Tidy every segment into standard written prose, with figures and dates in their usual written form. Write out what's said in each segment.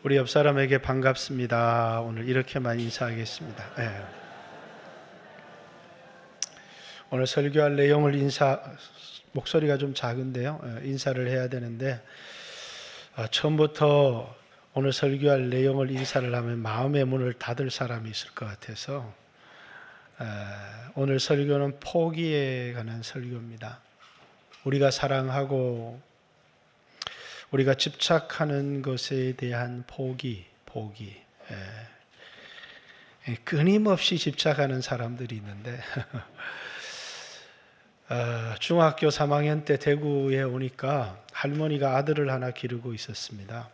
우리 옆 사람에게 반갑습니다. 오늘 이렇게만 인사하겠습니다. 네. 오늘 설교할 내용을 목소리가 좀 작은데요. 인사를 해야 되는데 처음부터 오늘 설교할 내용을 인사를 하면 마음의 문을 닫을 사람이 있을 것 같아서 오늘 설교는 포기에 관한 설교입니다. 우리가 사랑하고 우리가 집착하는 것에 대한 포기. 끊임없이 집착하는 사람들이 있는데 중학교 3학년 때 대구에 오니까 할머니가 아들을 하나 기르고 있었습니다.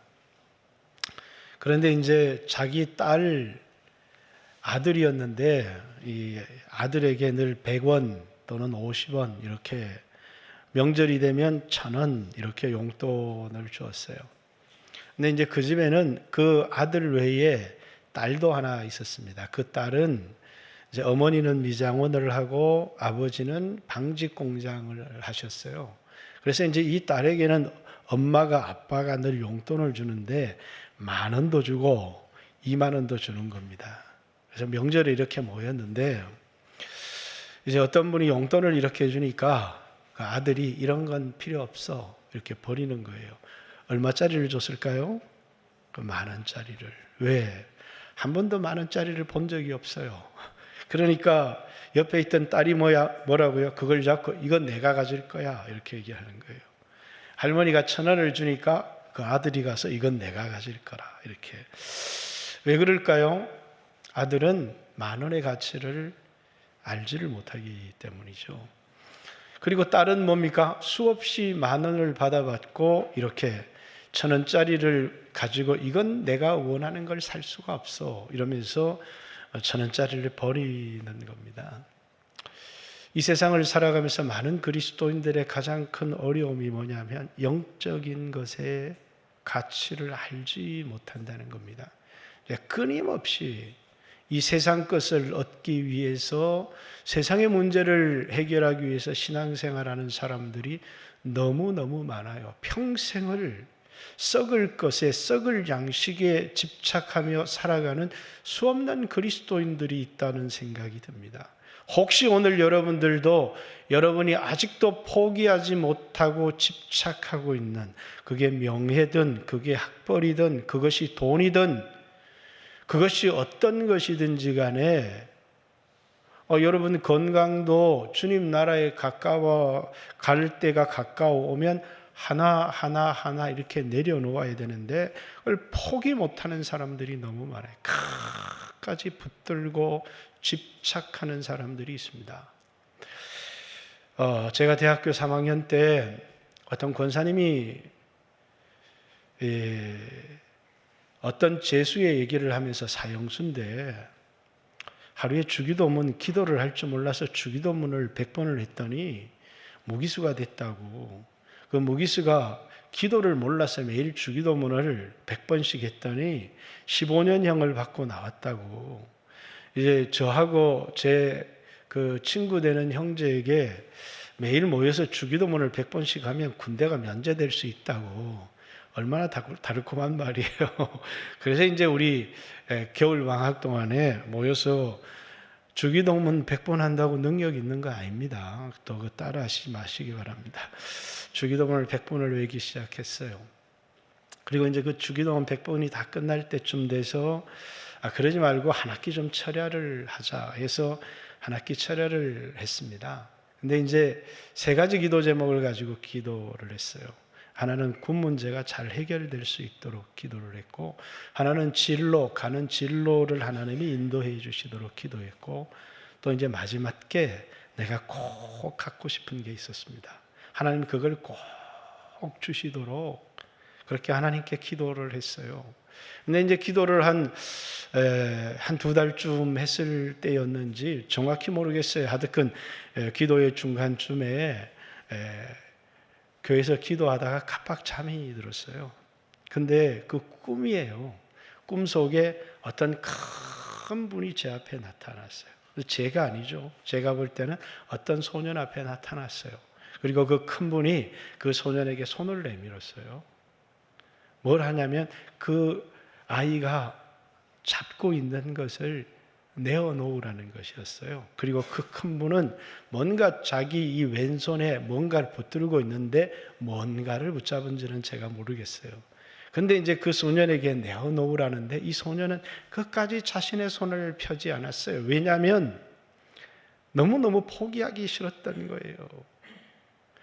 그런데 이제 자기 딸 아들이었는데 이 아들에게 늘 100원 또는 50원 이렇게 명절이 되면 1,000원 이렇게 용돈을 주었어요. 근데 이제 그 집에는 그 아들 외에 딸도 하나 있었습니다. 그 딸은 이제 어머니는 미장원을 하고 아버지는 방직 공장을 하셨어요. 그래서 이제 이 딸에게는 엄마가 아빠가 늘 용돈을 주는데 10,000원도 주고 20,000원도 주는 겁니다. 그래서 명절에 이렇게 모였는데 이제 어떤 분이 용돈을 이렇게 주니까 그 아들이 이런 건 필요 없어 이렇게 버리는 거예요. 얼마짜리를 줬을까요? 그 10,000원짜리를. 왜? 한 번도 10,000원짜리를 본 적이 없어요. 그러니까 옆에 있던 딸이 뭐라고요? 그걸 잡고 이건 내가 가질 거야 이렇게 얘기하는 거예요. 할머니가 1,000원을 주니까 그 아들이 가서 이건 내가 가질 거라 이렇게. 왜 그럴까요? 아들은 10,000원의 가치를 알지를 못하기 때문이죠. 그리고 딸은 뭡니까? 수없이 10,000원을 받아봤고 이렇게 1,000원짜리를 가지고 이건 내가 원하는 걸 살 수가 없어 이러면서 1,000원짜리를 버리는 겁니다. 이 세상을 살아가면서 많은 그리스도인들의 가장 큰 어려움이 뭐냐면 영적인 것의 가치를 알지 못한다는 겁니다. 끊임없이 이 세상 것을 얻기 위해서 세상의 문제를 해결하기 위해서 신앙생활하는 사람들이 너무너무 많아요. 평생을 썩을 것에 썩을 양식에 집착하며 살아가는 수없는 그리스도인들이 있다는 생각이 듭니다. 혹시 오늘 여러분들도 여러분이 아직도 포기하지 못하고 집착하고 있는 그게 명예든 그게 학벌이든 그것이 돈이든 그것이 어떤 것이든지 간에 여러분 건강도 주님 나라에 가까워 갈 때가 가까워 오면 하나 이렇게 내려놓아야 되는데 그걸 포기 못하는 사람들이 너무 많아요. 끝까지 붙들고 집착하는 사람들이 있습니다. 제가 대학교 3학년 때 어떤 권사님이 어떤 재수의 얘기를 하면서 사형수인데 하루에 주기도문 기도를 할 줄 몰라서 주기도문을 100번을 했더니 무기수가 됐다고. 그 무기수가 기도를 몰라서 매일 주기도문을 100번씩 했더니 15년형을 받고 나왔다고. 이제 저하고 제 그 친구 되는 형제에게 매일 모여서 주기도문을 100번씩 하면 군대가 면제될 수 있다고. 얼마나 달콤한 말이에요. 그래서 이제 우리 겨울 방학 동안에 모여서 주기도문 100번 한다고 능력 있는 거 아닙니다. 또 그 따라하시지 마시기 바랍니다. 주기도문을 100번을 외기 시작했어요. 그리고 이제 그 주기도문 100번이 다 끝날 때쯤 돼서 그러지 말고 한 학기 좀 철야를 하자 해서 한 학기 철야를 했습니다. 근데 이제 3가지 기도 제목을 가지고 기도를 했어요. 하나는 군 문제가 잘 해결될 수 있도록 기도를 했고, 하나는 가는 진로를 하나님이 인도해 주시도록 기도했고, 또 이제 마지막에 내가 꼭 갖고 싶은 게 있었습니다. 하나님 그걸 꼭 주시도록 그렇게 하나님께 기도를 했어요. 근데 이제 기도를 한 2달쯤 했을 때였는지 정확히 모르겠어요. 하여튼 기도의 중간쯤에 교회에서 기도하다가 깜빡 잠이 들었어요. 근데 그 꿈이에요. 꿈 속에 어떤 큰 분이 제 앞에 나타났어요. 제가 아니죠. 제가 볼 때는 어떤 소년 앞에 나타났어요. 그리고 그 큰 분이 그 소년에게 손을 내밀었어요. 뭘 하냐면 그 아이가 잡고 있는 것을 내어놓으라는 것이었어요. 그리고 그 큰 분은 뭔가 자기 이 왼손에 뭔가를 붙들고 있는데 뭔가를 붙잡은지는 제가 모르겠어요. 근데 이제 그 소년에게 내어놓으라는데 이 소년은 끝까지 자신의 손을 펴지 않았어요. 왜냐하면 너무너무 포기하기 싫었던 거예요.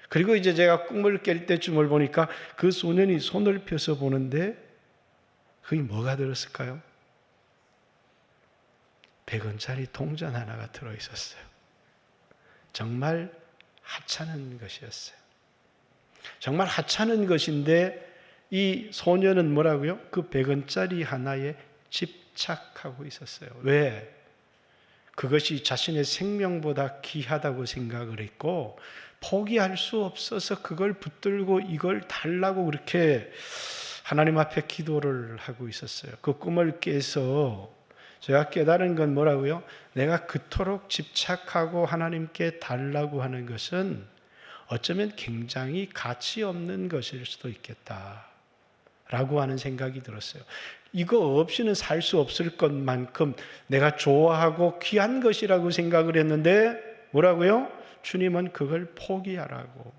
그리고 이제 제가 꿈을 깰 때쯤을 보니까 그 소년이 손을 펴서 보는데 그게 뭐가 들었을까요? 100원짜리 동전 하나가 들어있었어요. 정말 하찮은 것이었어요. 정말 하찮은 것인데 이 소년은 뭐라고요? 그 100원짜리 하나에 집착하고 있었어요. 왜? 그것이 자신의 생명보다 귀하다고 생각을 했고 포기할 수 없어서 그걸 붙들고 이걸 달라고 그렇게 하나님 앞에 기도를 하고 있었어요. 그 꿈을 깨서 제가 깨달은 건 뭐라고요? 내가 그토록 집착하고 하나님께 달라고 하는 것은 어쩌면 굉장히 가치 없는 것일 수도 있겠다 라고 하는 생각이 들었어요. 이거 없이는 살 수 없을 것만큼 내가 좋아하고 귀한 것이라고 생각을 했는데 뭐라고요? 주님은 그걸 포기하라고.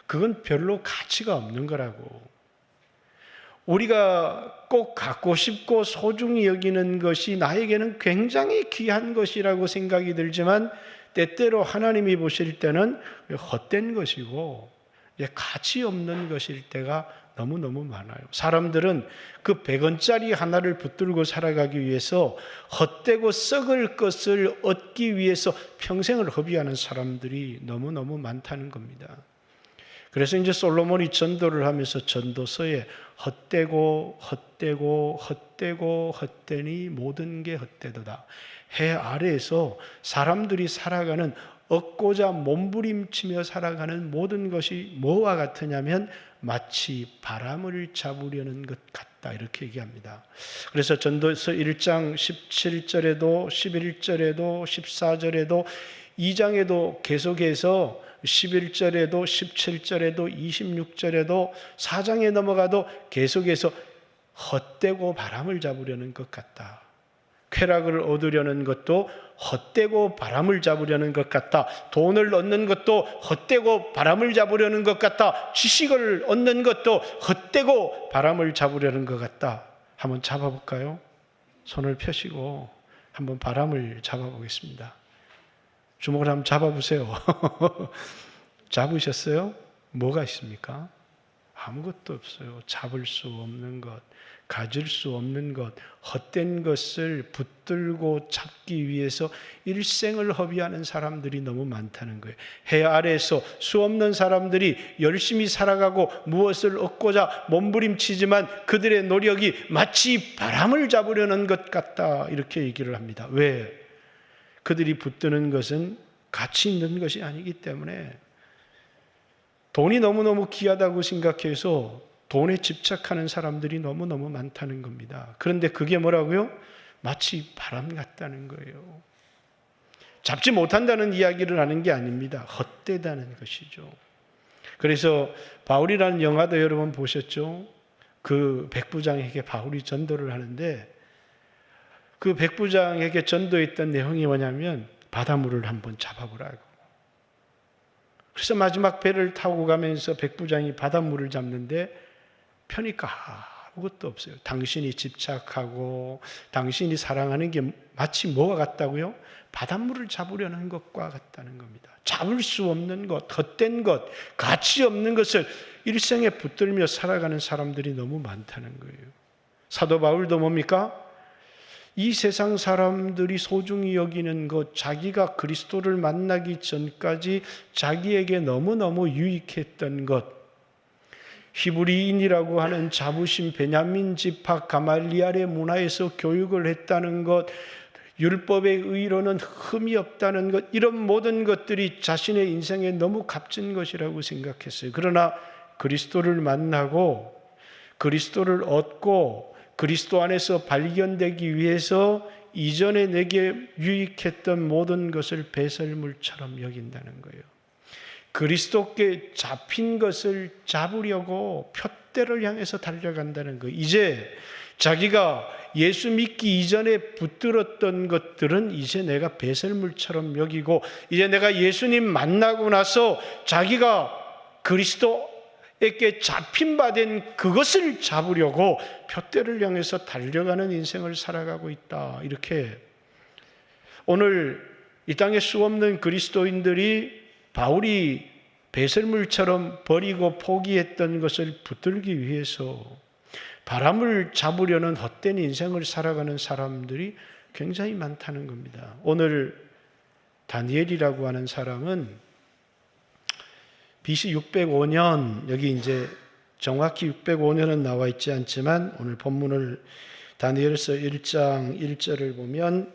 그건 별로 가치가 없는 거라고. 우리가 꼭 갖고 싶고 소중히 여기는 것이 나에게는 굉장히 귀한 것이라고 생각이 들지만 때때로 하나님이 보실 때는 헛된 것이고 가치 없는 것일 때가 너무너무 많아요. 사람들은 그 100원짜리 하나를 붙들고 살아가기 위해서 헛되고 썩을 것을 얻기 위해서 평생을 허비하는 사람들이 너무너무 많다는 겁니다. 그래서 이제 솔로몬이 전도를 하면서 전도서에 헛되고 헛되니 모든 게 헛되도다. 해 아래에서 사람들이 살아가는 얻고자 몸부림치며 살아가는 모든 것이 뭐와 같으냐면 마치 바람을 잡으려는 것 같다 이렇게 얘기합니다. 그래서 전도서 1장 17절에도 11절에도 14절에도 2장에도 계속해서 11절에도 17절에도 26절에도 4장에 넘어가도 계속해서 헛되고 바람을 잡으려는 것 같다. 쾌락을 얻으려는 것도 헛되고 바람을 잡으려는 것 같다. 돈을 얻는 것도 헛되고 바람을 잡으려는 것 같다. 지식을 얻는 것도 헛되고 바람을 잡으려는 것 같다. 한번 잡아볼까요? 손을 펴시고 한번 바람을 잡아보겠습니다. 주먹을 한번 잡아보세요. 잡으셨어요? 뭐가 있습니까? 아무것도 없어요. 잡을 수 없는 것, 가질 수 없는 것, 헛된 것을 붙들고 잡기 위해서 일생을 허비하는 사람들이 너무 많다는 거예요. 해 아래에서 수 없는 사람들이 열심히 살아가고 무엇을 얻고자 몸부림치지만 그들의 노력이 마치 바람을 잡으려는 것 같다 이렇게 얘기를 합니다. 왜? 그들이 붙드는 것은 가치 있는 것이 아니기 때문에 돈이 너무너무 귀하다고 생각해서 돈에 집착하는 사람들이 너무너무 많다는 겁니다. 그런데 그게 뭐라고요? 마치 바람 같다는 거예요. 잡지 못한다는 이야기를 하는 게 아닙니다. 헛되다는 것이죠. 그래서 바울이라는 영화도 여러분 보셨죠? 그 백부장에게 바울이 전도를 하는데 그 백부장에게 전도했던 내용이 뭐냐면 바닷물을 한번 잡아보라고. 그래서 마지막 배를 타고 가면서 백부장이 바닷물을 잡는데 펴니까 아무것도 없어요. 당신이 집착하고 당신이 사랑하는 게 마치 뭐가 같다고요? 바닷물을 잡으려는 것과 같다는 겁니다. 잡을 수 없는 것, 헛된 것, 가치 없는 것을 일생에 붙들며 살아가는 사람들이 너무 많다는 거예요. 사도 바울도 뭡니까? 이 세상 사람들이 소중히 여기는 것, 자기가 그리스도를 만나기 전까지 자기에게 너무너무 유익했던 것, 히브리인이라고 하는 자부심 베냐민 지파 가말리알의 문화에서 교육을 했다는 것, 율법의 의로는 흠이 없다는 것, 이런 모든 것들이 자신의 인생에 너무 값진 것이라고 생각했어요. 그러나 그리스도를 만나고 그리스도를 얻고 그리스도 안에서 발견되기 위해서 이전에 내게 유익했던 모든 것을 배설물처럼 여긴다는 거예요. 그리스도께 잡힌 것을 잡으려고 푯대를 향해서 달려간다는 거. 이제 자기가 예수 믿기 이전에 붙들었던 것들은 이제 내가 배설물처럼 여기고, 이제 내가 예수님 만나고 나서 자기가 그리스도에게 잡힌 바 된 그것을 잡으려고 푯대를 향해서 달려가는 인생을 살아가고 있다. 이렇게 오늘 이 땅에 수없는 그리스도인들이 바울이 배설물처럼 버리고 포기했던 것을 붙들기 위해서 바람을 잡으려는 헛된 인생을 살아가는 사람들이 굉장히 많다는 겁니다. 오늘 다니엘이라고 하는 사람은 BC 605년, 여기 이제 정확히 605년은 나와 있지 않지만 오늘 본문을 다니엘서 1장 1절을 보면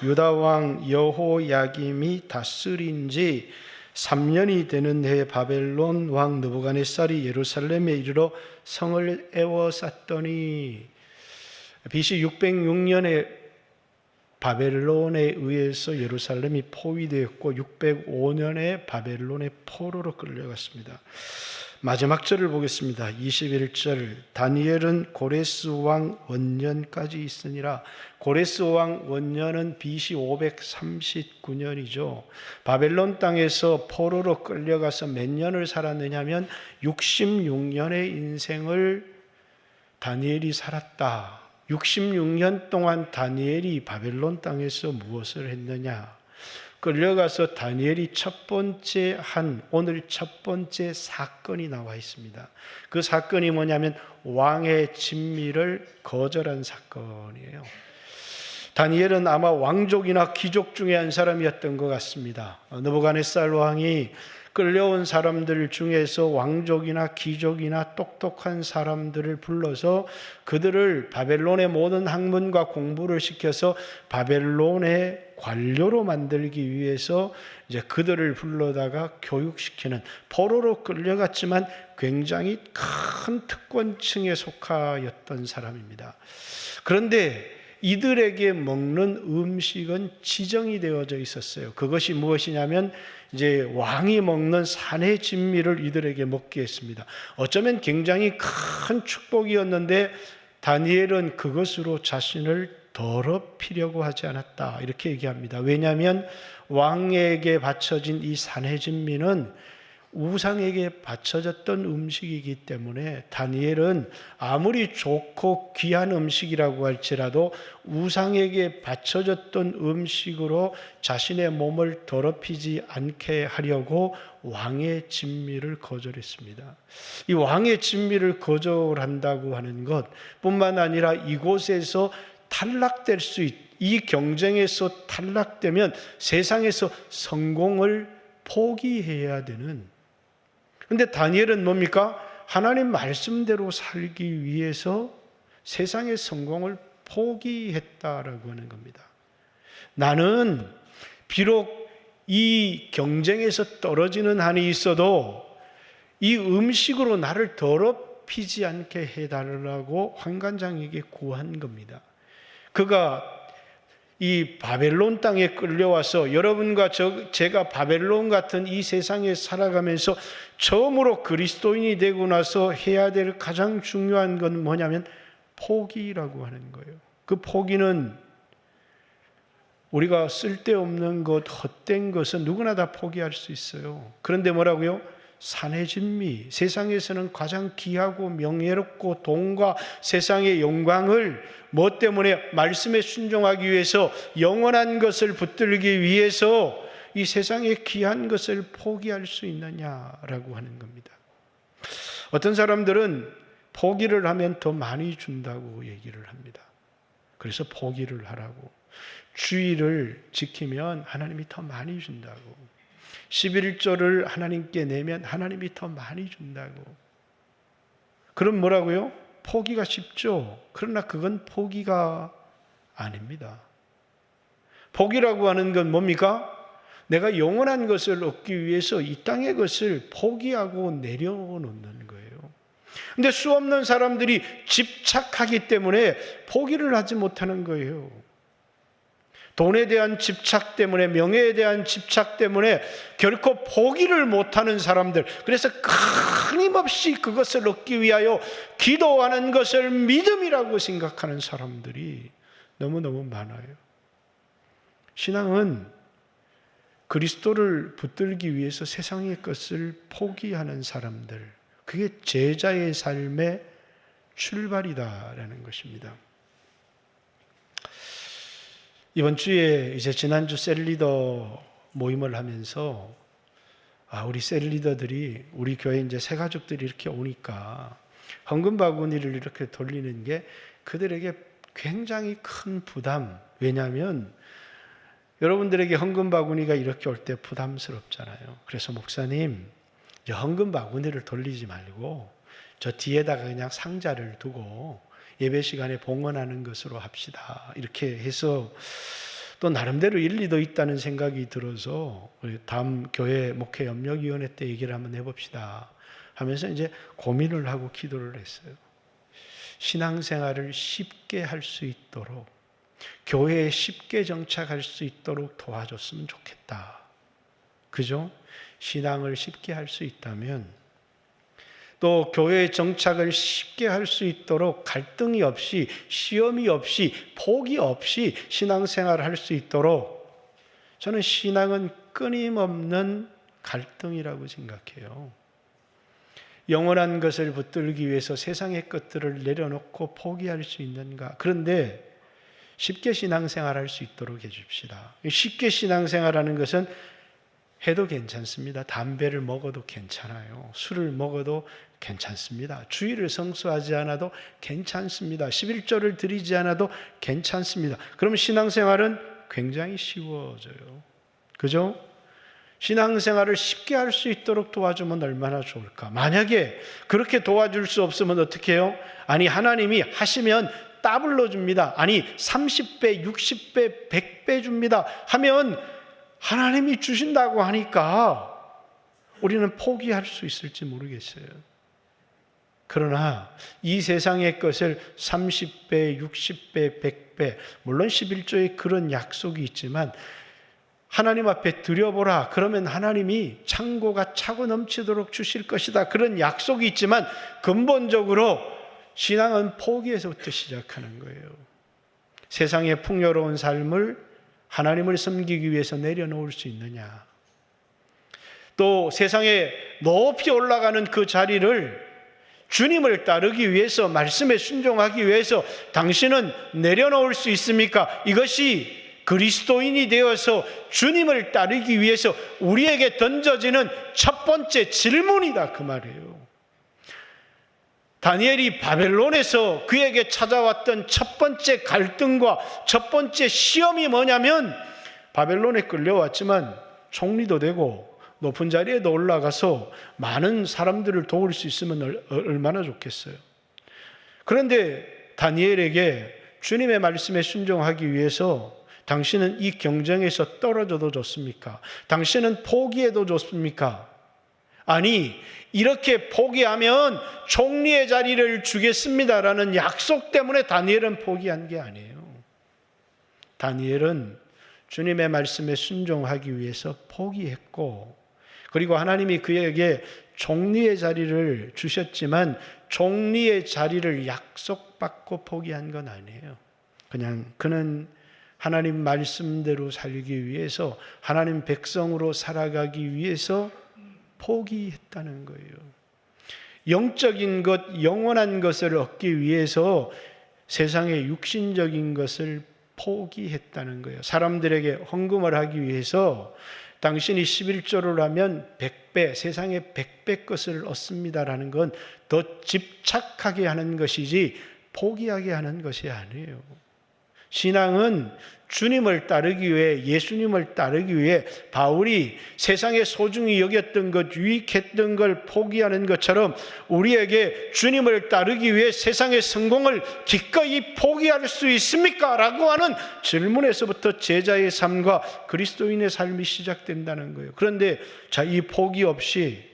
유다 왕 여호야김이 다스린 지 3년이 되는 해에 바벨론 왕 느부갓네살이 예루살렘에 이르러 성을 에워쌌더니, BC 606년에 바벨론에 의해서 예루살렘이 포위되었고 605년에 바벨론의 포로로 끌려갔습니다. 마지막 절을 보겠습니다. 21절. 다니엘은 고레스 왕 원년까지 있으니라. 고레스 왕 원년은 BC 539년이죠. 바벨론 땅에서 포로로 끌려가서 몇 년을 살았느냐면 66년의 인생을 다니엘이 살았다. 66년 동안 다니엘이 바벨론 땅에서 무엇을 했느냐? 끌려가서 다니엘이 오늘 첫 번째 사건이 나와 있습니다. 그 사건이 뭐냐면 왕의 진미를 거절한 사건이에요. 다니엘은 아마 왕족이나 귀족 중에 한 사람이었던 것 같습니다. 느부갓네살 왕이 끌려온 사람들 중에서 왕족이나 귀족이나 똑똑한 사람들을 불러서 그들을 바벨론의 모든 학문과 공부를 시켜서 바벨론의 관료로 만들기 위해서 이제 그들을 불러다가 교육시키는, 포로로 끌려갔지만 굉장히 큰 특권층에 속하였던 사람입니다. 그런데 이들에게 먹는 음식은 지정이 되어져 있었어요. 그것이 무엇이냐면 이제 왕이 먹는 산의 진미를 이들에게 먹게 했습니다. 어쩌면 굉장히 큰 축복이었는데 다니엘은 그것으로 자신을 더럽히려고 하지 않았다, 이렇게 얘기합니다. 왜냐하면 왕에게 바쳐진 이 산의 진미는 우상에게 바쳐졌던 음식이기 때문에 다니엘은 아무리 좋고 귀한 음식이라고 할지라도 우상에게 바쳐졌던 음식으로 자신의 몸을 더럽히지 않게 하려고 왕의 진미를 거절했습니다. 이 왕의 진미를 거절한다고 하는 것 뿐만 아니라 이곳에서 탈락될 수 이 경쟁에서 탈락되면 세상에서 성공을 포기해야 되는, 근데 다니엘은 뭡니까? 하나님 말씀대로 살기 위해서 세상의 성공을 포기했다라고 하는 겁니다. 나는 비록 이 경쟁에서 떨어지는 한이 있어도 이 음식으로 나를 더럽히지 않게 해달라고 환관장에게 구한 겁니다. 그가 이 바벨론 땅에 끌려와서 여러분과 제가 바벨론 같은 이 세상에 살아가면서 처음으로 그리스도인이 되고 나서 해야 될 가장 중요한 건 뭐냐면 포기라고 하는 거예요. 그 포기는 우리가 쓸데없는 것, 헛된 것은 누구나 다 포기할 수 있어요. 그런데 뭐라고요? 산의 진미, 세상에서는 가장 귀하고 명예롭고 돈과 세상의 영광을 뭐 때문에? 말씀에 순종하기 위해서, 영원한 것을 붙들기 위해서 이 세상의 귀한 것을 포기할 수 있느냐라고 하는 겁니다. 어떤 사람들은 포기를 하면 더 많이 준다고 얘기를 합니다. 그래서 포기를 하라고. 주의를 지키면 하나님이 더 많이 준다고. 11조를 하나님께 내면 하나님이 더 많이 준다고. 그럼 뭐라고요? 포기가 쉽죠. 그러나 그건 포기가 아닙니다. 포기라고 하는 건 뭡니까? 내가 영원한 것을 얻기 위해서 이 땅의 것을 포기하고 내려놓는 거예요. 근데 수없는 사람들이 집착하기 때문에 포기를 하지 못하는 거예요. 돈에 대한 집착 때문에, 명예에 대한 집착 때문에 결코 포기를 못하는 사람들, 그래서 끊임없이 그것을 얻기 위하여 기도하는 것을 믿음이라고 생각하는 사람들이 너무너무 많아요. 신앙은 그리스도를 붙들기 위해서 세상의 것을 포기하는 사람들, 그게 제자의 삶의 출발이다라는 것입니다. 이번 주에 이제 지난주 셀리더 모임을 하면서 우리 셀리더들이, 우리 교회 이제 새 가족들이 이렇게 오니까 헌금 바구니를 이렇게 돌리는 게 그들에게 굉장히 큰 부담. 왜냐하면 여러분들에게 헌금 바구니가 이렇게 올 때 부담스럽잖아요. 그래서 목사님, 이제 헌금 바구니를 돌리지 말고 저 뒤에다가 그냥 상자를 두고 예배 시간에 봉헌하는 것으로 합시다. 이렇게 해서 또 나름대로 일리도 있다는 생각이 들어서 우리 다음 교회 목회 협력위원회 때 얘기를 한번 해봅시다 하면서 이제 고민을 하고 기도를 했어요. 신앙생활을 쉽게 할 수 있도록, 교회에 쉽게 정착할 수 있도록 도와줬으면 좋겠다. 그죠? 신앙을 쉽게 할 수 있다면, 또 교회에 정착을 쉽게 할 수 있도록 갈등이 없이, 시험이 없이, 포기 없이 신앙생활을 할 수 있도록, 저는 신앙은 끊임없는 갈등이라고 생각해요. 영원한 것을 붙들기 위해서 세상의 것들을 내려놓고 포기할 수 있는가? 그런데 쉽게 신앙생활할 수 있도록 해줍시다. 쉽게 신앙생활하는 것은 해도 괜찮습니다. 담배를 먹어도 괜찮아요. 술을 먹어도 괜찮습니다. 주일을 성수하지 않아도 괜찮습니다. 11조를 드리지 않아도 괜찮습니다. 그럼 신앙생활은 굉장히 쉬워져요. 그죠? 신앙생활을 쉽게 할 수 있도록 도와주면 얼마나 좋을까? 만약에 그렇게 도와줄 수 없으면 어떻게 해요? 아니, 하나님이 하시면 더블로 줍니다. 아니, 30배, 60배, 100배 줍니다 하면 하나님이 주신다고 하니까 우리는 포기할 수 있을지 모르겠어요. 그러나 이 세상의 것을 30배, 60배, 100배, 물론 11조에 그런 약속이 있지만 하나님 앞에 드려보라. 그러면 하나님이 창고가 차고 넘치도록 주실 것이다. 그런 약속이 있지만 근본적으로 신앙은 포기에서부터 시작하는 거예요. 세상의 풍요로운 삶을 하나님을 섬기기 위해서 내려놓을 수 있느냐? 또 세상에 높이 올라가는 그 자리를 주님을 따르기 위해서, 말씀에 순종하기 위해서 당신은 내려놓을 수 있습니까? 이것이 그리스도인이 되어서 주님을 따르기 위해서 우리에게 던져지는 첫 번째 질문이다, 그 말이에요. 다니엘이 바벨론에서 그에게 찾아왔던 첫 번째 갈등과 첫 번째 시험이 뭐냐면, 바벨론에 끌려왔지만 총리도 되고 높은 자리에도 올라가서 많은 사람들을 도울 수 있으면 얼마나 좋겠어요. 그런데 다니엘에게 주님의 말씀에 순종하기 위해서 당신은 이 경쟁에서 떨어져도 좋습니까? 당신은 포기해도 좋습니까? 아니, 이렇게 포기하면 총리의 자리를 주겠습니다라는 약속 때문에 다니엘은 포기한 게 아니에요. 다니엘은 주님의 말씀에 순종하기 위해서 포기했고, 그리고 하나님이 그에게 총리의 자리를 주셨지만 총리의 자리를 약속받고 포기한 건 아니에요. 그냥 그는 하나님 말씀대로 살기 위해서, 하나님 백성으로 살아가기 위해서 포기했다는 거예요. 영적인 것, 영원한 것을 얻기 위해서 세상의 육신적인 것을 포기했다는 거예요. 사람들에게 헌금을 하기 위해서 당신이 11조를 하면 100배, 세상의 100배 것을 얻습니다라는 건 더 집착하게 하는 것이지 포기하게 하는 것이 아니에요. 신앙은 주님을 따르기 위해, 예수님을 따르기 위해 바울이 세상에 소중히 여겼던 것, 유익했던 걸 포기하는 것처럼 우리에게 주님을 따르기 위해 세상의 성공을 기꺼이 포기할 수 있습니까? 라고 하는 질문에서부터 제자의 삶과 그리스도인의 삶이 시작된다는 거예요. 그런데 이 포기 없이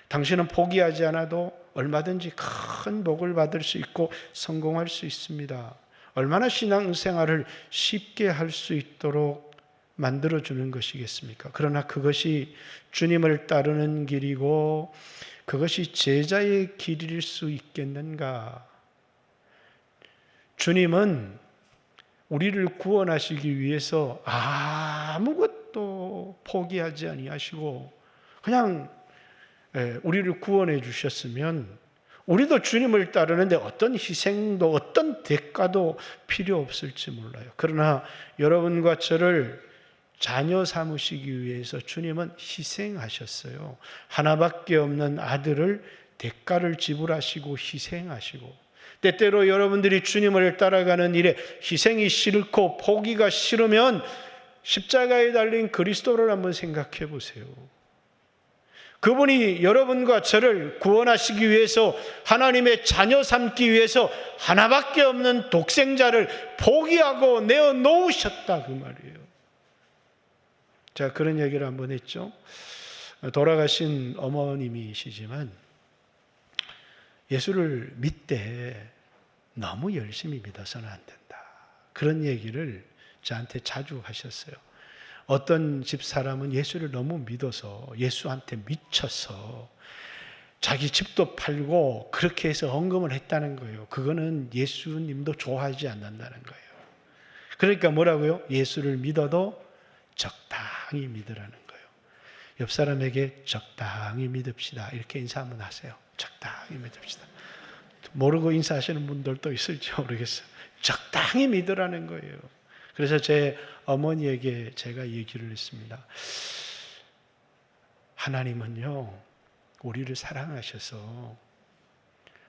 당신은 포기하지 않아도 얼마든지 큰 복을 받을 수 있고 성공할 수 있습니다. 얼마나 신앙생활을 쉽게 할 수 있도록 만들어주는 것이겠습니까? 그러나 그것이 주님을 따르는 길이고 그것이 제자의 길일 수 있겠는가? 주님은 우리를 구원하시기 위해서 아무것도 포기하지 아니하시고 그냥 우리를 구원해 주셨으면 우리도 주님을 따르는데 어떤 희생도 어떤 대가도 필요 없을지 몰라요. 그러나 여러분과 저를 자녀 삼으시기 위해서 주님은 희생하셨어요. 하나밖에 없는 아들을 대가를 지불하시고 희생하시고, 때때로 여러분들이 주님을 따라가는 일에 희생이 싫고 포기가 싫으면 십자가에 달린 그리스도를 한번 생각해 보세요. 그분이 여러분과 저를 구원하시기 위해서, 하나님의 자녀 삼기 위해서 하나밖에 없는 독생자를 포기하고 내어놓으셨다 그 말이에요. 자, 그런 얘기를 한번 했죠. 돌아가신 어머님이시지만 예수를 믿되 너무 열심히 믿어서는 안 된다, 그런 얘기를 저한테 자주 하셨어요. 어떤 집사람은 예수를 너무 믿어서, 예수한테 미쳐서 자기 집도 팔고 그렇게 해서 헌금을 했다는 거예요. 그거는 예수님도 좋아하지 않는다는 거예요. 그러니까 뭐라고요? 예수를 믿어도 적당히 믿으라는 거예요. 옆 사람에게 적당히 믿읍시다, 이렇게 인사 한번 하세요. 적당히 믿읍시다. 모르고 인사하시는 분들도 있을지 모르겠어요. 적당히 믿으라는 거예요. 그래서 제 어머니에게 제가 얘기를 했습니다. 하나님은요, 우리를 사랑하셔서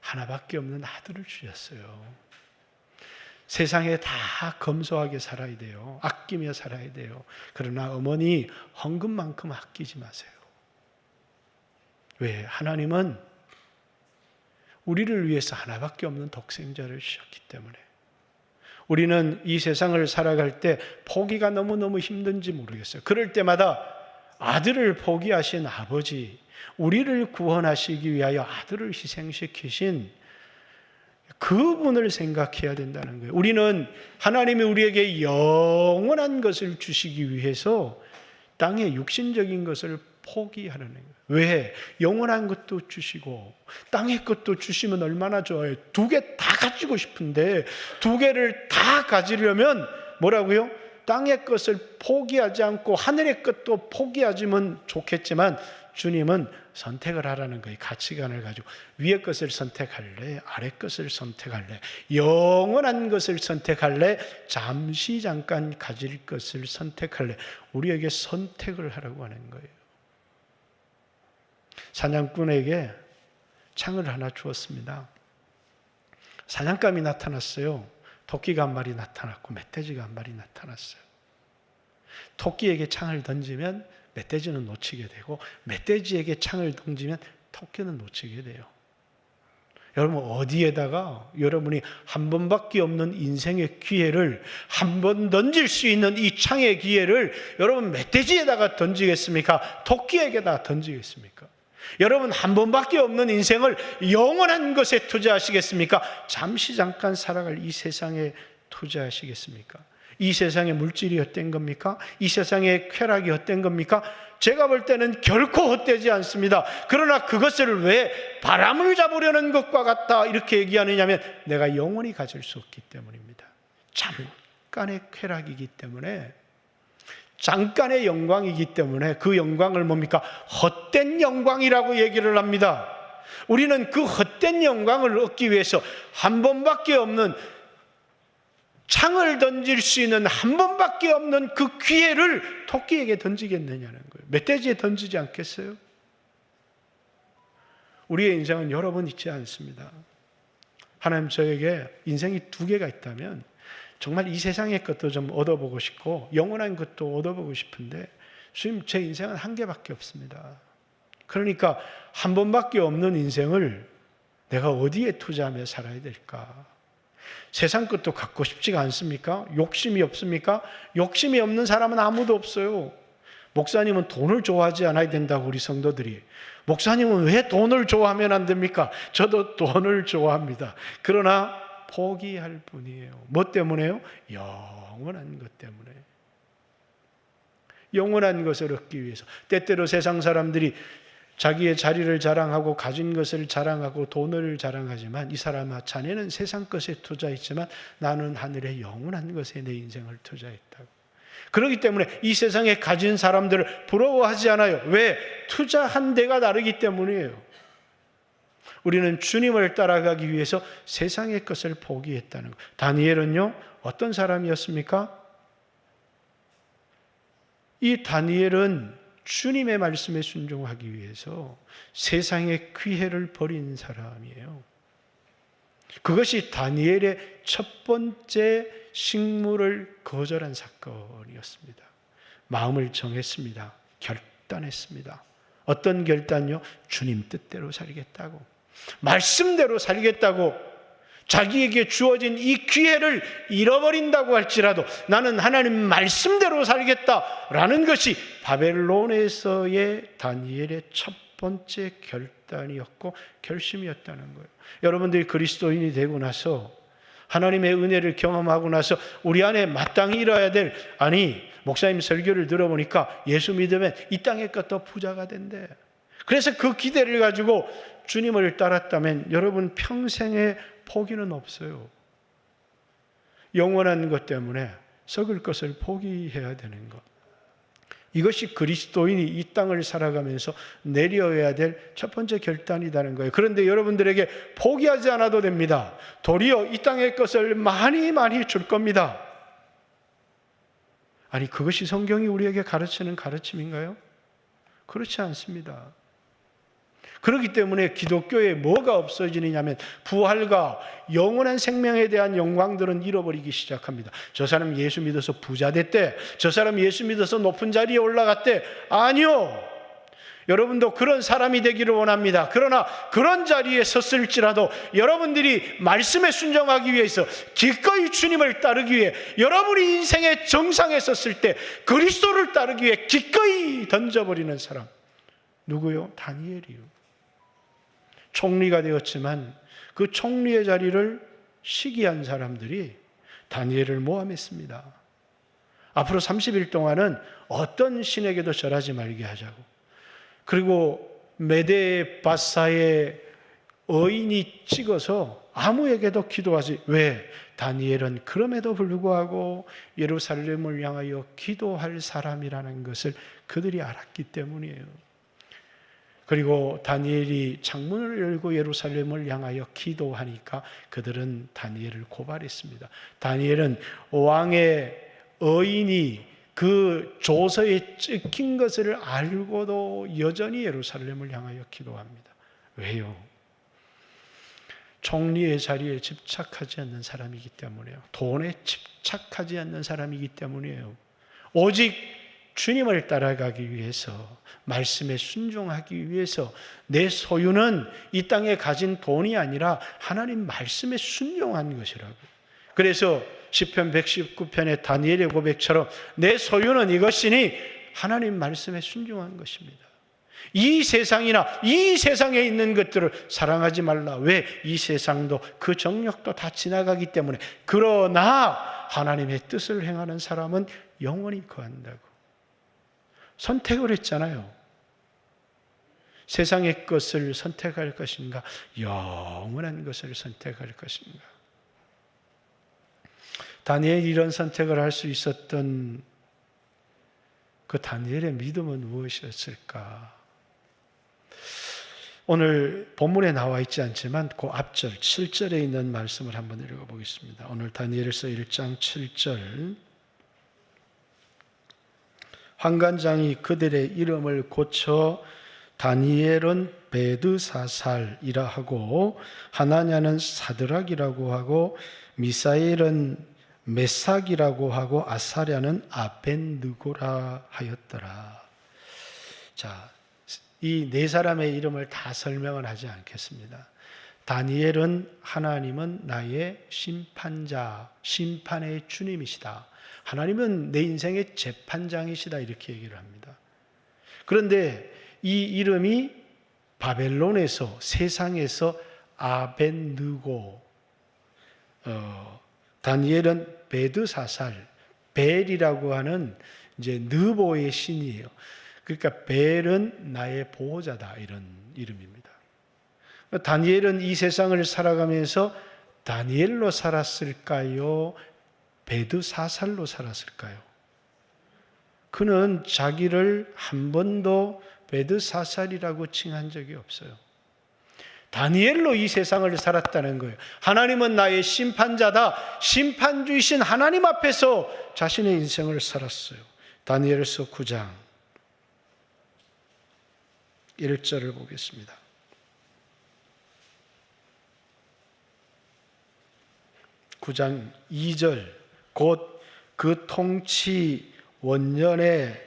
하나밖에 없는 아들을 주셨어요. 세상에 다 검소하게 살아야 돼요. 아끼며 살아야 돼요. 그러나 어머니, 헌금만큼 아끼지 마세요. 왜? 하나님은 우리를 위해서 하나밖에 없는 독생자를 주셨기 때문에. 우리는 이 세상을 살아갈 때 포기가 너무너무 힘든지 모르겠어요. 그럴 때마다 아들을 포기하신 아버지, 우리를 구원하시기 위하여 아들을 희생시키신 그분을 생각해야 된다는 거예요. 우리는 하나님이 우리에게 영원한 것을 주시기 위해서 땅의 육신적인 것을 포기하는 거예요. 왜? 영원한 것도 주시고 땅의 것도 주시면 얼마나 좋아요. 두 개 다 가지고 싶은데 두 개를 다 가지려면 뭐라고요? 땅의 것을 포기하지 않고 하늘의 것도 포기하지면 좋겠지만 주님은 선택을 하라는 거예요. 가치관을 가지고 위의 것을 선택할래? 아래 것을 선택할래? 영원한 것을 선택할래? 잠시 잠깐 가질 것을 선택할래? 우리에게 선택을 하라고 하는 거예요. 사냥꾼에게 창을 하나 주었습니다. 사냥감이 나타났어요. 토끼가 한 마리 나타났고 멧돼지가 한 마리 나타났어요. 토끼에게 창을 던지면 멧돼지는 놓치게 되고 멧돼지에게 창을 던지면 토끼는 놓치게 돼요. 여러분, 어디에다가 여러분이 한 번밖에 없는 인생의 기회를 한 번 던질 수 있는 이 창의 기회를 여러분 멧돼지에다가 던지겠습니까? 토끼에게다 던지겠습니까? 여러분 한 번밖에 없는 인생을 영원한 것에 투자하시겠습니까? 잠시 잠깐 살아갈 이 세상에 투자하시겠습니까? 이 세상의 물질이 헛된 겁니까? 이 세상의 쾌락이 헛된 겁니까? 제가 볼 때는 결코 헛되지 않습니다. 그러나 그것을 왜 바람을 잡으려는 것과 같다 이렇게 얘기하느냐면 내가 영원히 가질 수 없기 때문입니다. 잠깐의 쾌락이기 때문에, 잠깐의 영광이기 때문에 그 영광을 뭡니까? 헛된 영광이라고 얘기를 합니다. 우리는 그 헛된 영광을 얻기 위해서 한 번밖에 없는, 창을 던질 수 있는 한 번밖에 없는 그 기회를 토끼에게 던지겠느냐는 거예요. 멧돼지에 던지지 않겠어요? 우리의 인생은 여러 번 있지 않습니다. 하나님 저에게 인생이 두 개가 있다면 정말 이 세상의 것도 좀 얻어보고 싶고 영원한 것도 얻어보고 싶은데 주님, 제 인생은 한 개밖에 없습니다. 그러니까 한 번밖에 없는 인생을 내가 어디에 투자하며 살아야 될까? 세상 것도 갖고 싶지가 않습니까? 욕심이 없습니까? 욕심이 없는 사람은 아무도 없어요. 목사님은 돈을 좋아하지 않아야 된다고 우리 성도들이. 목사님은 왜 돈을 좋아하면 안 됩니까? 저도 돈을 좋아합니다. 그러나 포기할 뿐이에요. 뭐 때문에요? 영원한 것 때문에. 영원한 것을 얻기 위해서. 때때로 세상 사람들이 자기의 자리를 자랑하고 가진 것을 자랑하고 돈을 자랑하지만, 이 사람아, 자네는 세상 것에 투자했지만 나는 하늘의 영원한 것에 내 인생을 투자했다고. 그렇기 때문에 이 세상에 가진 사람들을 부러워하지 않아요. 왜? 투자한 데가 다르기 때문이에요. 우리는 주님을 따라가기 위해서 세상의 것을 포기했다는 것. 다니엘은요, 어떤 사람이었습니까? 이 다니엘은 주님의 말씀에 순종하기 위해서 세상의 귀회를 버린 사람이에요. 그것이 다니엘의 첫 번째 식물을 거절한 사건이었습니다. 마음을 정했습니다. 결단했습니다. 어떤 결단요? 주님 뜻대로 살겠다고, 말씀대로 살겠다고. 자기에게 주어진 이 기회를 잃어버린다고 할지라도 나는 하나님 말씀대로 살겠다라는 것이 바벨론에서의 다니엘의 첫 번째 결단이었고 결심이었다는 거예요. 여러분들이 그리스도인이 되고 나서, 하나님의 은혜를 경험하고 나서 우리 안에 마땅히 이뤄야 될, 목사님 설교를 들어보니까 예수 믿으면 이 땅의 것도 부자가 된대. 그래서 그 기대를 가지고 주님을 따랐다면 여러분 평생의 포기는 없어요. 영원한 것 때문에 썩을 것을 포기해야 되는 것. 이것이 그리스도인이 이 땅을 살아가면서 내려야 될 첫 번째 결단이라는 거예요. 그런데 여러분들에게 포기하지 않아도 됩니다. 도리어 이 땅의 것을 많이 많이 줄 겁니다. 그것이 성경이 우리에게 가르치는 가르침인가요? 그렇지 않습니다. 그렇기 때문에 기독교에 뭐가 없어지느냐면 부활과 영원한 생명에 대한 영광들은 잃어버리기 시작합니다. 저 사람 예수 믿어서 부자 됐대. 저 사람 예수 믿어서 높은 자리에 올라갔대. 아니요. 여러분도 그런 사람이 되기를 원합니다. 그러나 그런 자리에 섰을지라도 여러분들이 말씀에 순종하기 위해서 기꺼이 주님을 따르기 위해, 여러분이 인생의 정상에 섰을 때 그리스도를 따르기 위해 기꺼이 던져버리는 사람. 누구요? 다니엘이요. 총리가 되었지만 그 총리의 자리를 시기한 사람들이 다니엘을 모함했습니다. 앞으로 30일 동안은 어떤 신에게도 절하지 말게 하자고. 그리고 메데바사의 어인이 찍어서 아무에게도 기도하지. 왜? 다니엘은 그럼에도 불구하고 예루살렘을 향하여 기도할 사람이라는 것을 그들이 알았기 때문이에요. 그리고 다니엘이 창문을 열고 예루살렘을 향하여 기도하니까 그들은 다니엘을 고발했습니다. 다니엘은 왕의 어인이 그 조서에 찍힌 것을 알고도 여전히 예루살렘을 향하여 기도합니다. 왜요? 총리의 자리에 집착하지 않는 사람이기 때문이에요. 돈에 집착하지 않는 사람이기 때문이에요. 오직 주님을 따라가기 위해서, 말씀에 순종하기 위해서 내 소유는 이 땅에 가진 돈이 아니라 하나님 말씀에 순종한 것이라고. 그래서 시편 119편의 다니엘의 고백처럼 내 소유는 이것이니 하나님 말씀에 순종한 것입니다. 이 세상이나 이 세상에 있는 것들을 사랑하지 말라. 왜? 이 세상도 그 정욕도 다 지나가기 때문에. 그러나 하나님의 뜻을 행하는 사람은 영원히 거한다고. 선택을 했잖아요. 세상의 것을 선택할 것인가, 영원한 것을 선택할 것인가. 다니엘이 이런 선택을 할 수 있었던 그 다니엘의 믿음은 무엇이었을까? 오늘 본문에 나와 있지 않지만 그 앞절 7절에 있는 말씀을 한번 읽어보겠습니다. 오늘 다니엘서 1장 7절. 환관장이 그들의 이름을 고쳐 다니엘은 베드사살이라 하고, 하나냐는 사드락이라고 하고, 미사엘은 메삭이라고 하고, 아사랴는 아벤느고라 하였더라. 자, 이 네 사람의 이름을 다 설명을 하지 않겠습니다. 다니엘은 하나님은 나의 심판자, 심판의 주님이시다. 하나님은 내 인생의 재판장이시다. 이렇게 얘기를 합니다. 그런데 이 이름이 바벨론에서, 세상에서 아벤느고, 다니엘은 베드사살, 벨이라고 하는 이제 느보의 신이에요. 그러니까 벨은 나의 보호자다, 이런 이름입니다. 다니엘은 이 세상을 살아가면서 다니엘로 살았을까요? 베드사살로 살았을까요? 그는 자기를 한 번도 베드사살이라고 칭한 적이 없어요. 다니엘로 이 세상을 살았다는 거예요. 하나님은 나의 심판자다. 심판주이신 하나님 앞에서 자신의 인생을 살았어요. 다니엘서 9장 1절을 보겠습니다. 9장 2절, 곧 그 통치 원년에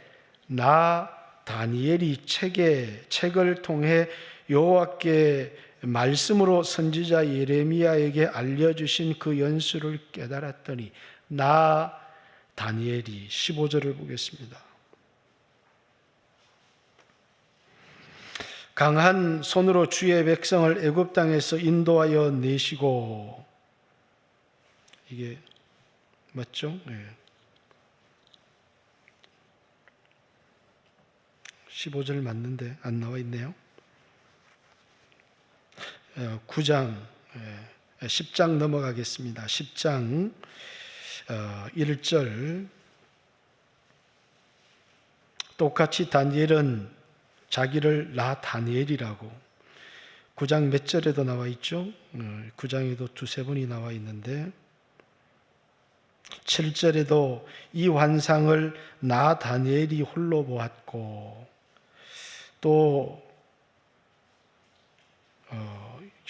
나 다니엘이 책을 통해 여호와께 말씀으로 선지자 예레미야에게 알려주신 그 연수를 깨달았더니, 나 다니엘이 15절을 보겠습니다. 강한 손으로 주의 백성을 애굽 땅에서 인도하여 내시고, 이게 맞죠? 네. 15절 맞는데 안 나와 있네요. 9장 10장 넘어가겠습니다. 10장 1절, 똑같이 다니엘은 자기를 나 다니엘이라고 9장 몇 절에도 나와 있죠. 9장에도 두세 번이 나와 있는데 7절에도 이 환상을 나 다니엘이 홀로 보았고, 또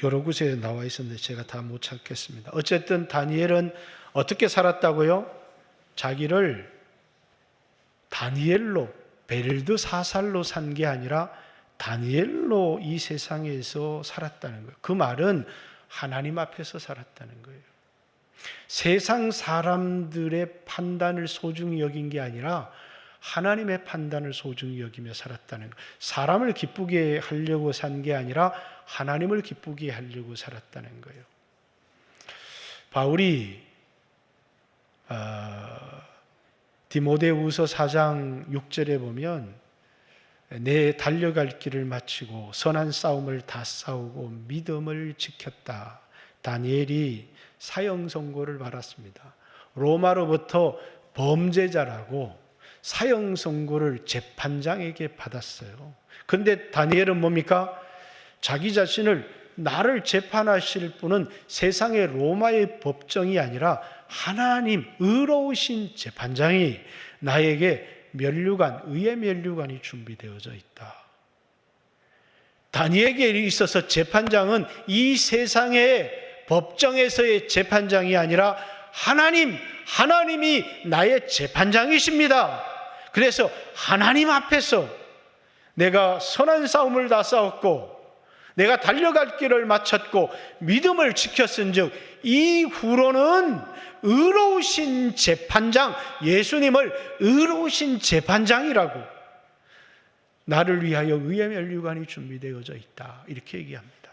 여러 곳에 나와 있었는데 제가 다 못 찾겠습니다. 어쨌든 다니엘은 어떻게 살았다고요? 자기를 다니엘로, 벨드사살로 산 게 아니라 다니엘로 이 세상에서 살았다는 거예요. 그 말은 하나님 앞에서 살았다는 거예요. 세상 사람들의 판단을 소중히 여긴 게 아니라 하나님의 판단을 소중히 여기며 살았다는 거예요. 사람을 기쁘게 하려고 산 게 아니라 하나님을 기쁘게 하려고 살았다는 거예요. 바울이 디모데후서 4장 6절에 보면 내 달려갈 길을 마치고 선한 싸움을 다 싸우고 믿음을 지켰다. 다니엘이 사형 선고를 받았습니다. 로마로부터 범죄자라고 사형 선고를 재판장에게 받았어요. 그런데 다니엘은 뭡니까? 자기 자신을, 나를 재판하실 분은 세상의 로마의 법정이 아니라 하나님, 의로우신 재판장이 나에게 면류관, 의의 면류관이 준비되어져 있다. 다니엘에게 있어서 재판장은 이 세상의 법정에서의 재판장이 아니라 하나님이 나의 재판장이십니다. 그래서 하나님 앞에서 내가 선한 싸움을 다 싸웠고 내가 달려갈 길을 마쳤고 믿음을 지켰은즉 이후로는 의로우신 재판장, 예수님을 의로우신 재판장이라고, 나를 위하여 의의 면류관이 준비되어져 있다, 이렇게 얘기합니다.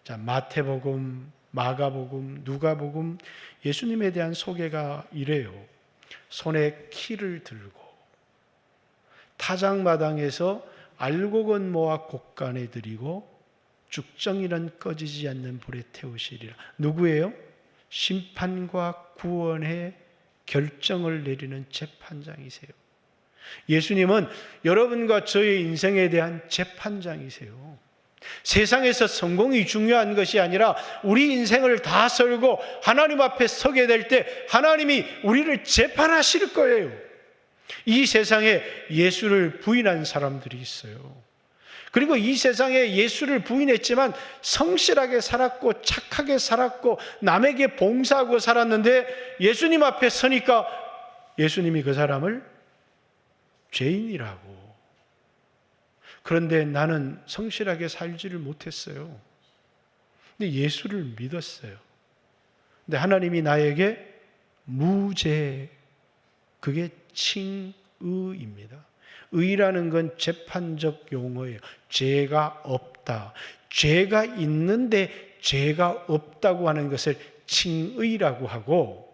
자, 마태복음, 마가복음, 누가복음, 예수님에 대한 소개가 이래요. 손에 키를 들고 타작마당에서 알곡은 모아 곡간에 들이고 죽정이는 꺼지지 않는 불에 태우시리라. 누구예요? 심판과 구원의 결정을 내리는 재판장이세요. 예수님은 여러분과 저의 인생에 대한 재판장이세요. 세상에서 성공이 중요한 것이 아니라 우리 인생을 다 살고 하나님 앞에 서게 될 때 하나님이 우리를 재판하실 거예요. 이 세상에 예수를 부인한 사람들이 있어요. 그리고 이 세상에 예수를 부인했지만 성실하게 살았고 착하게 살았고 남에게 봉사하고 살았는데 예수님 앞에 서니까 예수님이 그 사람을 죄인이라고. 그런데 나는 성실하게 살지를 못했어요. 근데 예수를 믿었어요. 근데 하나님이 나에게 무죄, 그게 칭의입니다. 의라는 건 재판적 용어예요. 죄가 없다. 죄가 있는데 죄가 없다고 하는 것을 칭의라고 하고,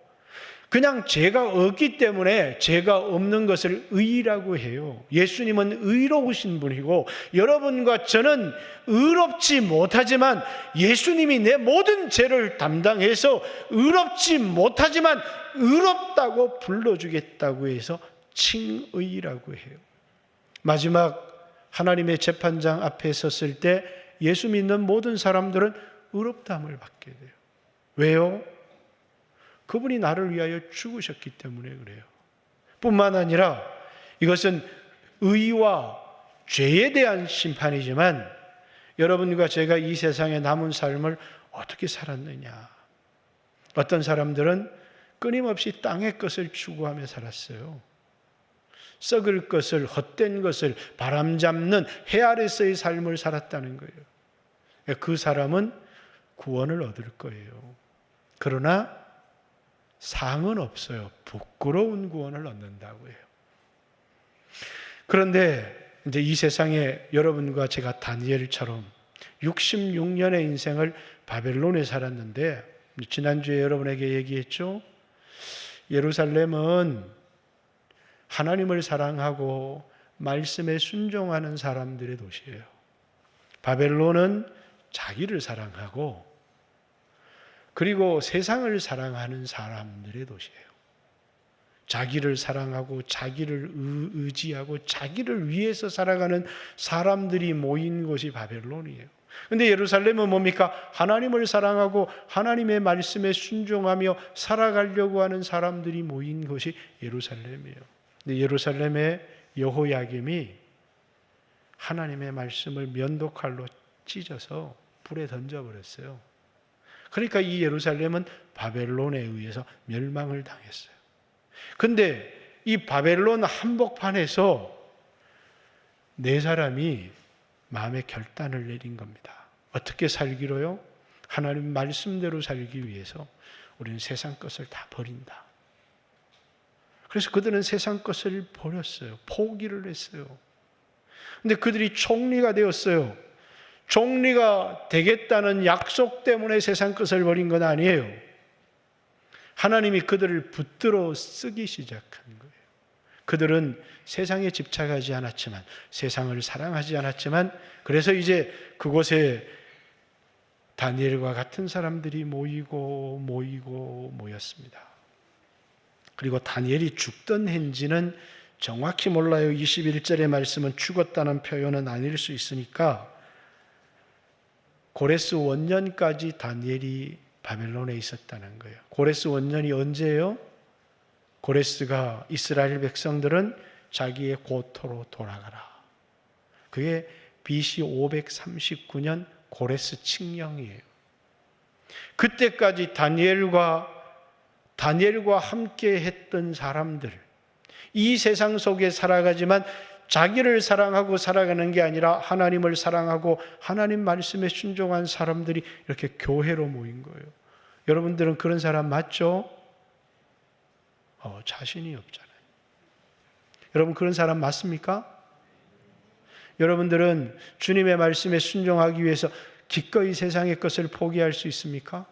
그냥 죄가 없기 때문에 죄가 없는 것을 의라고 해요. 예수님은 의로우신 분이고 여러분과 저는 의롭지 못하지만 예수님이 내 모든 죄를 담당해서 의롭지 못하지만 의롭다고 불러주겠다고 해서 칭의라고 해요. 마지막 하나님의 재판장 앞에 섰을 때 예수 믿는 모든 사람들은 의롭다함을 받게 돼요. 왜요? 그분이 나를 위하여 죽으셨기 때문에 그래요. 뿐만 아니라 이것은 의와 죄에 대한 심판이지만 여러분과 제가 이 세상에 남은 삶을 어떻게 살았느냐. 어떤 사람들은 끊임없이 땅의 것을 추구하며 살았어요. 썩을 것을, 헛된 것을, 바람잡는 해 아래서의 삶을 살았다는 거예요. 그 사람은 구원을 얻을 거예요. 그러나 상은 없어요. 부끄러운 구원을 얻는다고 해요. 그런데 이제 이 세상에 여러분과 제가 다니엘처럼 66년의 인생을 바벨론에 살았는데, 지난주에 여러분에게 얘기했죠. 예루살렘은 하나님을 사랑하고 말씀에 순종하는 사람들의 도시예요. 바벨론은 자기를 사랑하고 그리고 세상을 사랑하는 사람들의 도시예요. 자기를 사랑하고 자기를 의지하고 자기를 위해서 살아가는 사람들이 모인 곳이 바벨론이에요. 그런데 예루살렘은 뭡니까? 하나님을 사랑하고 하나님의 말씀에 순종하며 살아가려고 하는 사람들이 모인 곳이 예루살렘이에요. 근데 예루살렘의 여호야김이 하나님의 말씀을 면도칼로 찢어서 불에 던져버렸어요. 그러니까 이 예루살렘은 바벨론에 의해서 멸망을 당했어요. 그런데 이 바벨론 한복판에서 네 사람이 마음의 결단을 내린 겁니다. 어떻게 살기로요? 하나님 말씀대로 살기 위해서 우리는 세상 것을 다 버린다. 그래서 그들은 세상 것을 버렸어요. 포기를 했어요. 그런데 그들이 총리가 되었어요. 총리가 되겠다는 약속 때문에 세상 것을 버린 건 아니에요. 하나님이 그들을 붙들어 쓰기 시작한 거예요. 그들은 세상에 집착하지 않았지만, 세상을 사랑하지 않았지만, 그래서 이제 그곳에 다니엘과 같은 사람들이 모였습니다. 그리고 다니엘이 죽던 해인지는 정확히 몰라요. 21절의 말씀은 죽었다는 표현은 아닐 수 있으니까 고레스 원년까지 다니엘이 바벨론에 있었다는 거예요. 고레스 원년이 언제예요? 고레스가 이스라엘 백성들은 자기의 고토로 돌아가라. 그게 BC 539년 고레스 칙령이에요. 그때까지 다니엘과 함께 했던 사람들, 이 세상 속에 살아가지만 자기를 사랑하고 살아가는 게 아니라 하나님을 사랑하고 하나님 말씀에 순종한 사람들이 이렇게 교회로 모인 거예요. 여러분들은 그런 사람 맞죠? 자신이 없잖아요. 여러분 그런 사람 맞습니까? 여러분들은 주님의 말씀에 순종하기 위해서 기꺼이 세상의 것을 포기할 수 있습니까?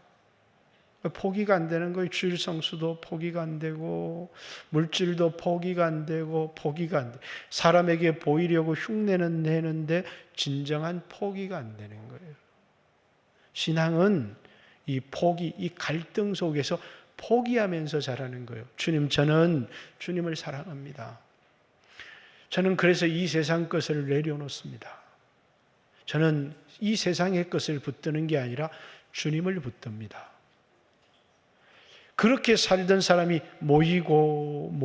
포기가 안 되는 거예요. 주일 성수도 포기가 안 되고 물질도 포기가 안 되고 포기가 안 돼. 사람에게 보이려고 흉내는 내는데 진정한 포기가 안 되는 거예요. 신앙은 이 포기, 이 갈등 속에서 포기하면서 자라는 거예요. 주님, 저는 주님을 사랑합니다. 저는 그래서 이 세상 것을 내려놓습니다. 저는 이 세상의 것을 붙드는 게 아니라 주님을 붙듭니다. 그렇게 살던 사람이 모였습니다.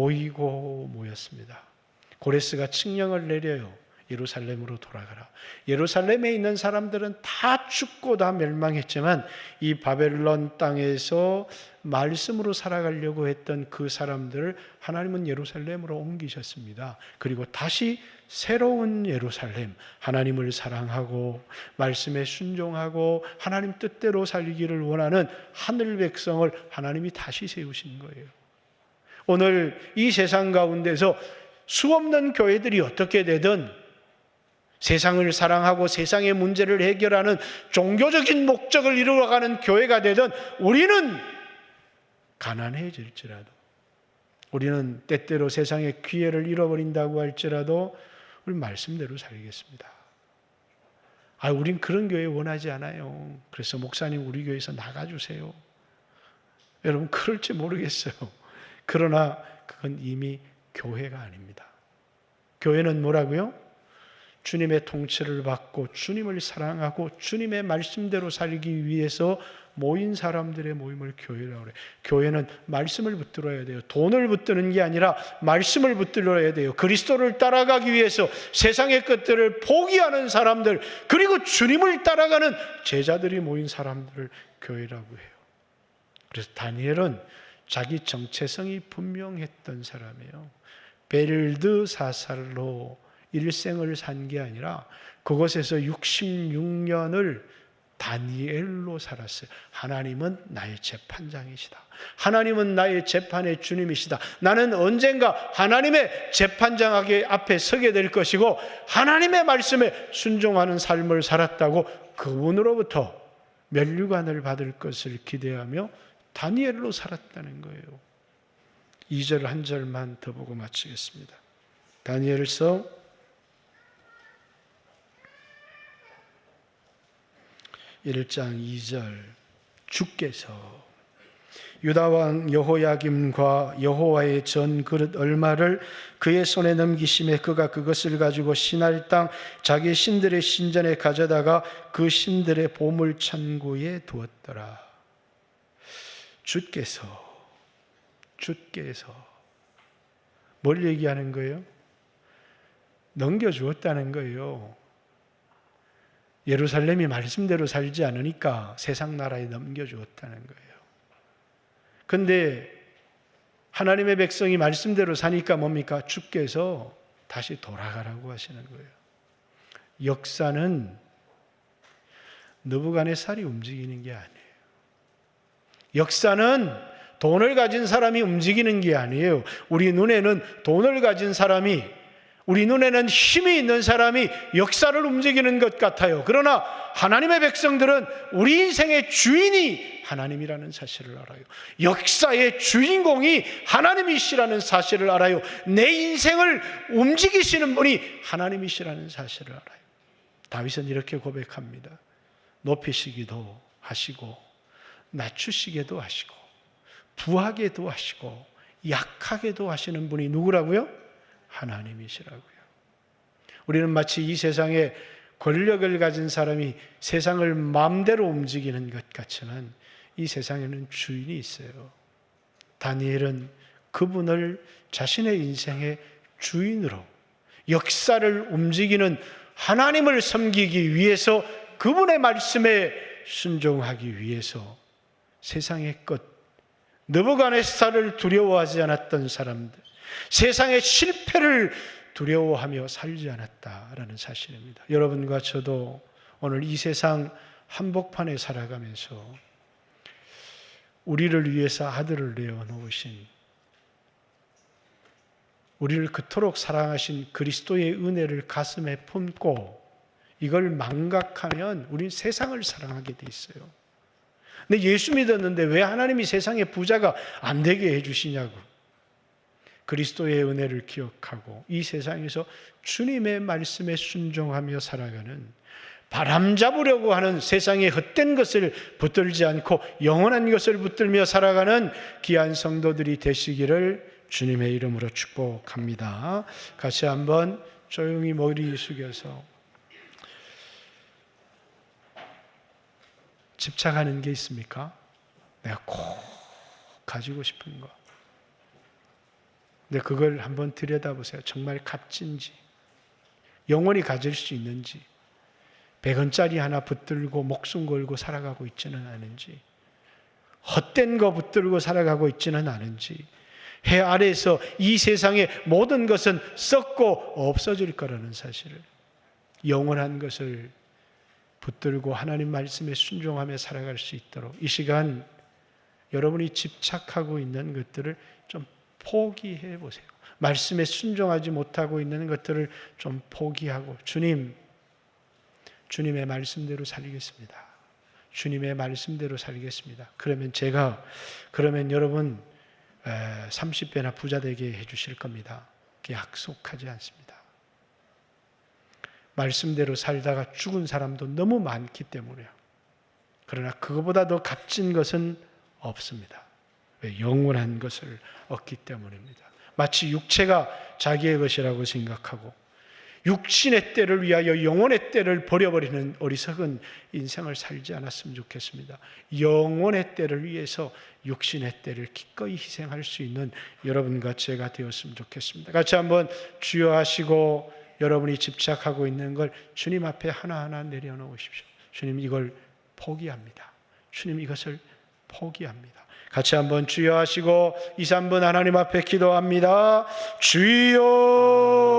고레스가 칙령을 내려요. 예루살렘으로 돌아가라. 예루살렘에 있는 사람들은 다 죽고 다 멸망했지만 이 바벨론 땅에서 말씀으로 살아가려고 했던 그 사람들을 하나님은 예루살렘으로 옮기셨습니다. 그리고 다시 새로운 예루살렘, 하나님을 사랑하고 말씀에 순종하고 하나님 뜻대로 살기를 원하는 하늘 백성을 하나님이 다시 세우신 거예요. 오늘 이 세상 가운데서 수없는 교회들이 어떻게 되든 세상을 사랑하고 세상의 문제를 해결하는 종교적인 목적을 이루어가는 교회가 되든 우리는 가난해질지라도, 우리는 때때로 세상의 기회를 잃어버린다고 할지라도 우리 말씀대로 살겠습니다. 우린 그런 교회 원하지 않아요. 그래서 목사님 우리 교회에서 나가주세요. 여러분 그럴지 모르겠어요. 그러나 그건 이미 교회가 아닙니다. 교회는 뭐라고요? 주님의 통치를 받고 주님을 사랑하고 주님의 말씀대로 살기 위해서 모인 사람들의 모임을 교회라고 그래요. 교회는 말씀을 붙들어야 돼요. 돈을 붙드는 게 아니라 말씀을 붙들어야 돼요. 그리스도를 따라가기 위해서 세상의 것들을 포기하는 사람들, 그리고 주님을 따라가는 제자들이 모인 사람들을 교회라고 해요. 그래서 다니엘은 자기 정체성이 분명했던 사람이에요. 벨드사살로 일생을 산 게 아니라 그곳에서 66년을 다니엘로 살았어요. 하나님은 나의 재판장이시다. 하나님은 나의 재판의 주님이시다. 나는 언젠가 하나님의 재판장 앞에 서게 될 것이고 하나님의 말씀에 순종하는 삶을 살았다고 그분으로부터 면류관을 받을 것을 기대하며 다니엘로 살았다는 거예요. 2절 한 절만 더 보고 마치겠습니다. 다니엘서 1장 2절, 주께서 유다왕 여호야김과 여호와의 전 그릇 얼마를 그의 손에 넘기심에 그가 그것을 가지고 신할 땅 자기 신들의 신전에 가져다가 그 신들의 보물 창고에 두었더라. 주께서 뭘 얘기하는 거예요? 넘겨주었다는 거예요. 예루살렘이 말씀대로 살지 않으니까 세상 나라에 넘겨주었다는 거예요. 그런데 하나님의 백성이 말씀대로 사니까 뭡니까? 주께서 다시 돌아가라고 하시는 거예요. 역사는 느부갓네살이 움직이는 게 아니에요. 역사는 돈을 가진 사람이 움직이는 게 아니에요. 우리 눈에는 돈을 가진 사람이, 우리 눈에는 힘이 있는 사람이 역사를 움직이는 것 같아요. 그러나 하나님의 백성들은 우리 인생의 주인이 하나님이라는 사실을 알아요. 역사의 주인공이 하나님이시라는 사실을 알아요. 내 인생을 움직이시는 분이 하나님이시라는 사실을 알아요. 다윗은 이렇게 고백합니다. 높이시기도 하시고 낮추시기도 하시고 부하게도 하시고 약하게도 하시는 분이 누구라고요? 하나님이시라고요. 우리는 마치 이 세상에 권력을 가진 사람이 세상을 마음대로 움직이는 것 같지만 이 세상에는 주인이 있어요. 다니엘은 그분을 자신의 인생의 주인으로, 역사를 움직이는 하나님을 섬기기 위해서, 그분의 말씀에 순종하기 위해서 세상의 것, 느부갓네살을 두려워하지 않았던 사람들, 세상의 실패를 두려워하며 살지 않았다라는 사실입니다. 여러분과 저도 오늘 이 세상 한복판에 살아가면서 우리를 위해서 아들을 내어놓으신, 우리를 그토록 사랑하신 그리스도의 은혜를 가슴에 품고 이걸 망각하면 우리는 세상을 사랑하게 돼 있어요. 근데 예수 믿었는데 왜 하나님이 세상의 부자가 안 되게 해주시냐고. 그리스도의 은혜를 기억하고 이 세상에서 주님의 말씀에 순종하며 살아가는, 바람 잡으려고 하는 세상의 헛된 것을 붙들지 않고 영원한 것을 붙들며 살아가는 귀한 성도들이 되시기를 주님의 이름으로 축복합니다. 같이 한번 조용히 머리 숙여서 집착하는 게 있습니까? 내가 꼭 가지고 싶은 거. 근데 그걸 한번 들여다보세요. 정말 값진지, 영원히 가질 수 있는지, 100원짜리 하나 붙들고 목숨 걸고 살아가고 있지는 않은지, 헛된 거 붙들고 살아가고 있지는 않은지, 해 아래에서 이 세상의 모든 것은 썩고 없어질 거라는 사실을, 영원한 것을 붙들고 하나님 말씀에 순종하며 살아갈 수 있도록 이 시간 여러분이 집착하고 있는 것들을 좀 포기해 보세요. 말씀에 순종하지 못하고 있는 것들을 좀 포기하고, 주님, 주님의 말씀대로 살겠습니다. 주님의 말씀대로 살겠습니다. 그러면 여러분 30배나 부자 되게 해주실 겁니다. 약속하지 않습니다. 말씀대로 살다가 죽은 사람도 너무 많기 때문에요. 그러나 그거보다 더 값진 것은 없습니다. 왜? 영원한 것을 얻기 때문입니다. 마치 육체가 자기의 것이라고 생각하고 육신의 때를 위하여 영혼의 때를 버려버리는 어리석은 인생을 살지 않았으면 좋겠습니다. 영혼의 때를 위해서 육신의 때를 기꺼이 희생할 수 있는 여러분과 제가 되었으면 좋겠습니다. 같이 한번 주여 하시고 여러분이 집착하고 있는 걸 주님 앞에 하나하나 내려놓으십시오. 주님, 이걸 포기합니다. 주님, 이것을 포기합니다. 같이 한번 주여 하시고 2, 3분 하나님 앞에 기도합니다. 주여